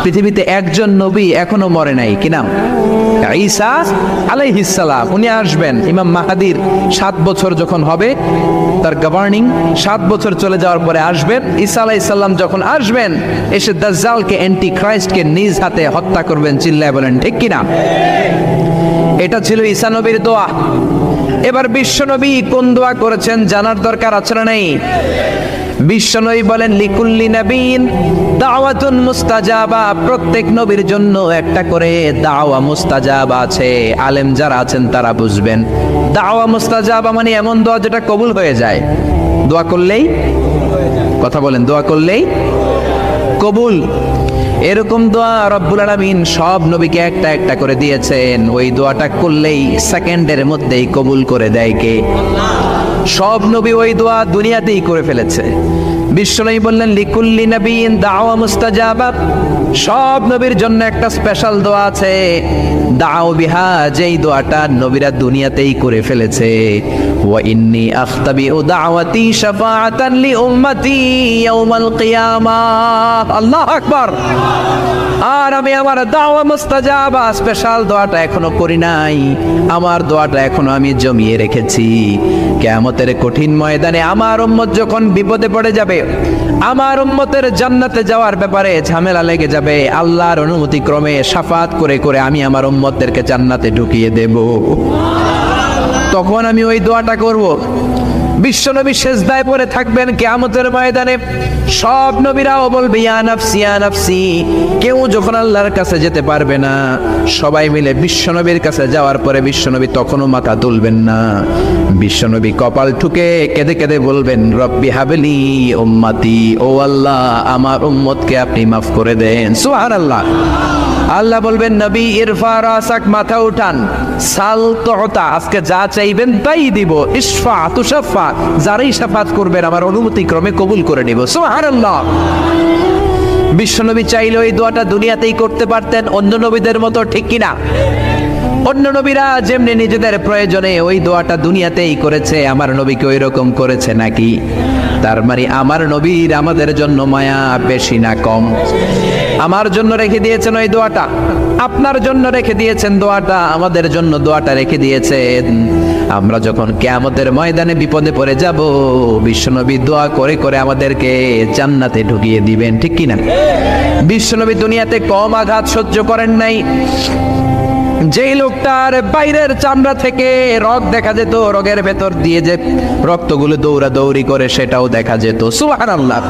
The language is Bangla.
পৃথিবীতে একজন নবী এখনো মরে নাই, কি নাম? ঈসা আলাইহিস সালাম। উনি আসবেন ইমাম মাহাদির 7 বছর যখন হবে, তার গভর্নিং 7 বছর চলে যাওয়ার পরে আসবেন। ঈসা আলাইহিস সালাম যখন আসবেন, এসে দাজ্জালকে, অ্যান্টি ক্রাইস্টকে নিজ হাতে হত্যা করবেন। চিল্লায় বলেন ঠিক কি না? এটা ছিল ঈসা নবীর দোয়া। এবার বিশ্বনবী কোন দোয়া করেছেন জানার দরকার আছে না নেই? বিশ্বনবী বলেন লিকুল্লি নবীন দাওয়াতুন মুস্তাজাবা, প্রত্যেক নবীর জন্য একটা করে দাওয়া মুস্তাজাবা আছে। আলেম যারা আছেন তারা বুঝবেন, দাওয়া মুস্তাজাবা মানে এমন দোয়া যেটা কবুল হয়ে যায়। দোয়া করলেই, কথা বলেন, দোয়া করলেই কবুল। এরকম দোয়া রব্বুল আলামিন সব নবীকে একটা একটা করে দিয়েছেন। ওই দোয়াটা করলেই সেকেন্ডের মধ্যেই কবুল করে দেয় কে? সব নবী ওই দোয়া দুনিয়াতেই করে ফেলেছে। বিশ্বনবী বললেন লিকুল্লি নবীন দাওয়া মুস্তাজাবা, সব নবীর জন্য একটা স্পেশাল দোয়া আছে, দাও বিহা, যেই দোয়াটা নবীরা দুনিয়াতেই করে ফেলেছে। ওয়া ইন্নী আখতাবিউ দাওয়াতি শাফাআতান লি উম্মতি ইয়াউমাল কিয়ামাহ। আল্লাহু আকবার। আর আমি আমার দাওয়া মুস্তাজাবা স্পেশাল দোয়াটা এখনো করি নাই, আমার দোয়াটা এখনো আমি জমিয়ে রেখেছি। কিয়ামতের কঠিন ময়দানে আমার উম্মত যখন বিপদে পড়ে যাবে, আমার উম্মতের জান্নাতে যাওয়ার ব্যাপারে ঝামেলা লেগে যাবে, আল্লাহর অনুমতি ক্রমে শাফাত করে করে আমি আমার উম্মতদেরকে জান্নাতে ঢুকিয়ে দেব। তখন আমি ওই দোয়াটা করব। বিশ্বনবী সেজদায় পড়ে থাকবেন কিয়ামতের ময়দানে, সব নবীরাও বলবে ইয়া নাফসি ইয়া নাফসি। কেউ যখন আল্লাহর কাছে যেতে পারবে না, সবাই মিলে বিশ্বনবীর কাছে যাওয়ার পরে বিশ্বনবী তখনও মাথা তুলবেন না। বিশ্বনবী কপাল ঠুকে কেঁদে কেঁদে বলবেন রব্বি হাবলি উম্মতি, ও আল্লাহ আমার উম্মতকে আপনি মাফ করে দেন। সুবহানাল্লাহ। আল্লাহ বলবেন নবী ইরফা রাসাক, মাথা উঠান, সাল তুতা, আজকে যা চাইবেন তাই দিব, ইশফা তুশাফা, যারাই শাফাত করবেন আমার অনুমতি ক্রমে কবুল করে নিব। সুবহানাল্লাহ। বিশ্বনবী চাইলে ওই দোয়াটা দুনিয়াতেই করতে পারতেন অন্য নবীদের মতো, ঠিক কিনা? অন্য নবীরা যেমনি নিজেদের প্রয়োজনে ওই দোয়াটা দুনিয়াতেই করেছে, আমার নবীকে ওই রকম করেছে নাকি? তার মানে আমার নবীর আমাদের জন্য মায়া বেশি না কম? আমার জন্য রেখে দিয়েছেন ওই দোয়াটা, আপনার জন্য রেখে দিয়েছেন দোয়াটা, আমাদের জন্য দোয়াটা রেখে দিয়েছেন। আমরা যখন কিয়ামতের ময়দানে বিপদে পড়ে যাব, বিশ্বনবী দোয়া করে করে আমাদেরকে জান্নাতে ঢুকিয়ে দিবেন, ঠিক কিনা? বিশ্বনবী দুনিয়াতে কম আঘাত সহ্য করেন নাই। যেই লোকটার বাইরের চামড়া থেকে রগ দেখা যেত, রগের ভেতর দিয়ে যে রক্তগুলো দৌড়াদৌড়ি করে সেটাও দেখা যেত। সুবহানাল্লাহ।